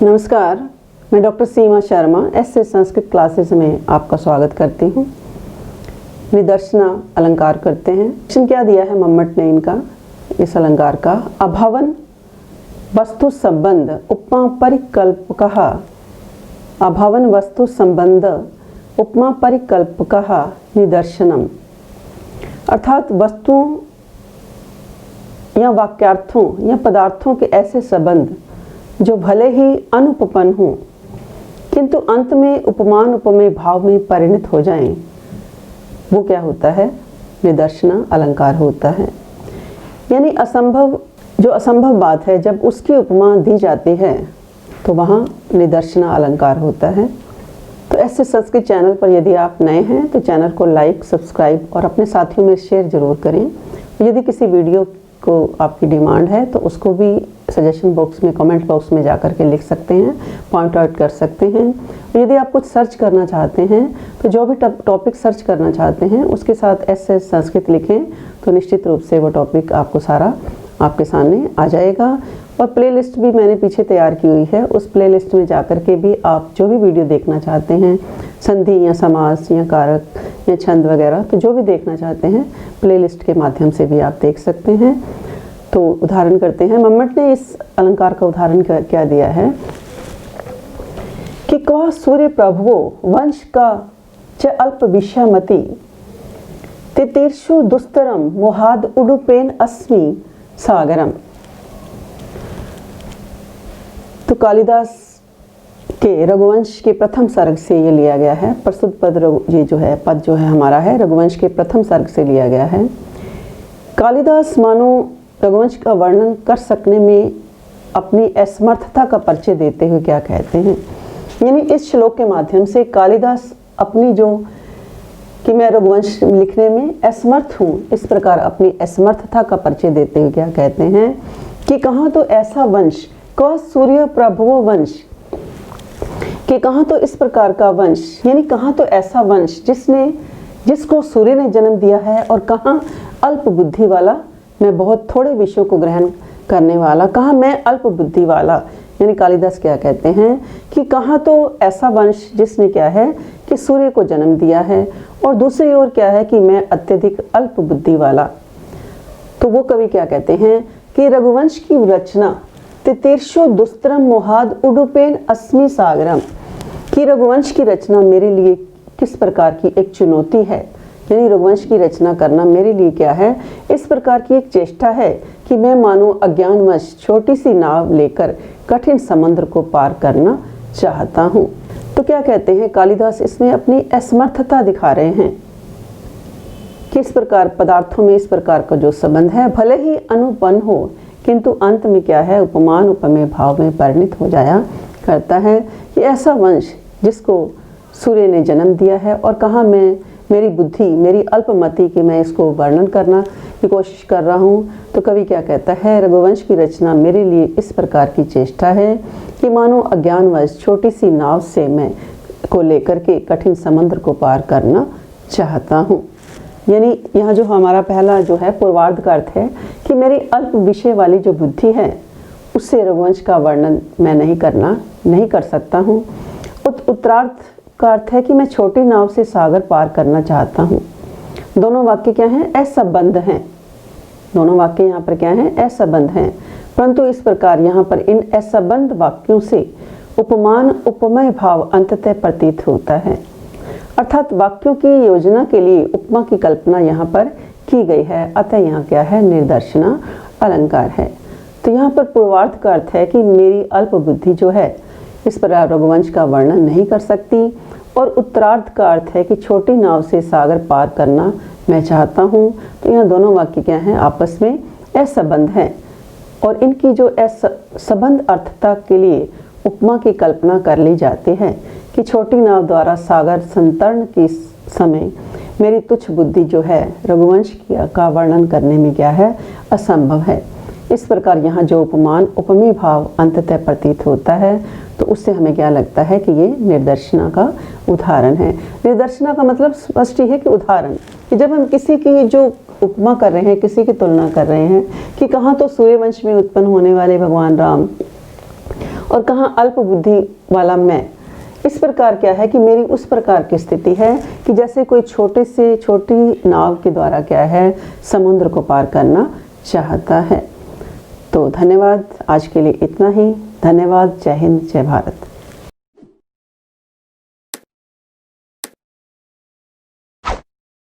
नमस्कार, मैं डॉक्टर सीमा Sharma SS Sanskrit classes में आपका स्वागत करती हूँ। निदर्शना अलंकार करते हैं। क्वेश्चन क्या दिया है मम्मट ने इनका, इस अलंकार का, अभवन वस्तु संबंध उपमा परिकल्पकः, अभवन वस्तु संबंध उपमा परिकल्पकः निदर्शनम। अर्थात वस्तुओं या वाक्यार्थों या पदार्थों के ऐसे संबंध जो भले ही अनुपपन हों किंतु अंत में उपमान उपमेय भाव में परिणत हो जाएं, वो क्या होता है? निदर्शना अलंकार होता है। यानी असंभव, जो असंभव बात है जब उसकी उपमा दी जाती है तो वहाँ निदर्शना अलंकार होता है। तो ऐसे संस्कृत चैनल पर यदि आप नए हैं तो चैनल को लाइक, सब्सक्राइब और अपने साथियों में शेयर जरूर करें। यदि किसी वीडियो को आपकी डिमांड है तो उसको भी सजेशन बॉक्स में, कमेंट बॉक्स में जा कर के लिख सकते हैं, पॉइंट आउट कर सकते हैं। यदि आप कुछ सर्च करना चाहते हैं तो जो भी टॉपिक सर्च करना चाहते हैं उसके साथ एसएस संस्कृत लिखें तो निश्चित रूप से वो टॉपिक आपको सारा आपके सामने आ जाएगा। और प्लेलिस्ट भी मैंने पीछे तैयार की हुई है, उस प्लेलिस्ट में जाकर के भी आप जो भी वीडियो देखना चाहते हैं, संधि या समास या कारक या छंद वगैरह, तो जो भी देखना चाहते हैं प्लेलिस्ट के माध्यम से भी आप देख सकते हैं। तो उदाहरण करते हैं। मम्मट ने इस अलंकार का उदाहरण क्या दिया है कि क्वा सूर्य प्रभुवो वंश का च अल्प विषयमति तितीर्षु दुस्तरम मोहाद उडुपेन अस्मि सागरम। तो कालिदास के रघुवंश के प्रथम सर्ग से ये लिया गया है। प्रस्तुत पद ये जो है पद जो है हमारा है रघुवंश के प्रथम सर्ग से लिया गया है। कालिदास मानो रघुवंश का वर्णन कर सकने में अपनी असमर्थता का परिचय देते हुए क्या कहते हैं, यानी इस श्लोक के माध्यम से कालिदास अपनी जो कि मैं रघुवंश लिखने में असमर्थ हूँ, इस प्रकार अपनी असमर्थता का परिचय देते हुए क्या कहते हैं कि कहाँ तो ऐसा वंश, क सूर्य प्रभुवो वंश, कि कहाँ तो इस प्रकार का वंश, यानी कहाँ तो ऐसा वंश जिसको सूर्य ने जन्म दिया है, और कहाँ अल्प बुद्धि वाला, मैं बहुत थोड़े विषयों को ग्रहण करने वाला, कहाँ मैं अल्प बुद्धि वाला। यानी कालिदास क्या कहते हैं कि कहाँ तो ऐसा वंश जिसने क्या है कि सूर्य को जन्म दिया है, और दूसरी ओर क्या है कि मैं अत्यधिक अल्प बुद्धि वाला। तो वो कवि क्या कहते हैं कि रघुवंश की रचना तितीर्षु दुस्तरम मोहाद उडुपेन अस्मि सागरम, कि रघुवंश की रचना मेरे लिए किस प्रकार की एक चुनौती है, यानी रघुवंश की रचना करना मेरे लिए क्या है, इस प्रकार की एक चेष्टा है कि मैं मानो अज्ञानवश छोटी सी नाव लेकर कठिन समुद्र को पार करना चाहता हूँ। तो क्या कहते हैं कालिदास इसमें अपनी असमर्थता दिखा रहे हैं कि इस प्रकार पदार्थों में इस प्रकार का जो संबंध है भले ही अनुपन्न हो किंतु अंत में क्या है उपमान उपमेय भाव में परिणत हो जाया करता है। ये ऐसा वंश जिसको सूर्य ने जन्म दिया है, और कहाँ मैं, मेरी बुद्धि, मेरी अल्पमति की मैं इसको वर्णन करना की कोशिश कर रहा हूँ। तो कवि क्या कहता है, रघुवंश की रचना मेरे लिए इस प्रकार की चेष्टा है कि मानो अज्ञानवश छोटी सी नाव से मैं को लेकर के कठिन समुद्र को पार करना चाहता हूँ। यानी यहाँ जो हमारा पहला जो है पूर्वार्ध का अर्थ है कि मेरी अल्प विषय वाली जो बुद्धि है उससे रघुवंश का वर्णन मैं नहीं कर सकता हूँ। उत्तरार्ध का अर्थ है कि मैं छोटी नाव से सागर पार करना चाहता हूँ। दोनों वाक्य क्या हैं? असंबद्ध हैं। दोनों वाक्य यहाँ पर क्या हैं? असंबद्ध हैं। परंतु इस प्रकार यहाँ पर इन असंबद्ध वाक्यों से उपमान उपमेय भाव अंततः प्रतीत होता है। अर्थात वाक्यों की योजना के लिए उपमा की कल्पना यहाँ पर की गई है, अतः यहाँ क्या है? निदर्शना अलंकार है। तो यहाँ पर पूर्वार्ध का अर्थ है कि मेरी अल्प बुद्धि जो है इस प्रकार रघुवंश का वर्णन नहीं कर सकती, और उत्तरार्ध का अर्थ है कि छोटी नाव से सागर पार करना मैं चाहता हूँ। तो यहाँ दोनों वाक्य क्या हैं? आपस में असंबद्ध हैं, और इनकी जो असंबद्ध अर्थता के लिए उपमा की कल्पना कर ली जाती है कि छोटी नाव द्वारा सागर संतरण के समय मेरी तुच्छ बुद्धि जो है रघुवंश का वर्णन करने में क्या है? असंभव है। इस प्रकार यहाँ जो उपमान उपमेय भाव अंततः प्रतीत होता है तो उससे हमें क्या लगता है कि ये निर्दर्शना का उदाहरण है। निर्दर्शना का मतलब स्पष्ट ही है कि उदाहरण, कि जब हम किसी की जो उपमा कर रहे हैं, किसी की तुलना कर रहे हैं कि कहाँ तो सूर्यवंश में उत्पन्न होने वाले भगवान राम और कहाँ अल्प बुद्धि वाला मैं। इस प्रकार क्या है कि मेरी उस प्रकार की स्थिति है कि जैसे कोई छोटे से छोटी नाव के द्वारा क्या है समुद्र को पार करना चाहता है। तो धन्यवाद, आज के लिए इतना ही। धन्यवाद। जय हिंद, जय भारत।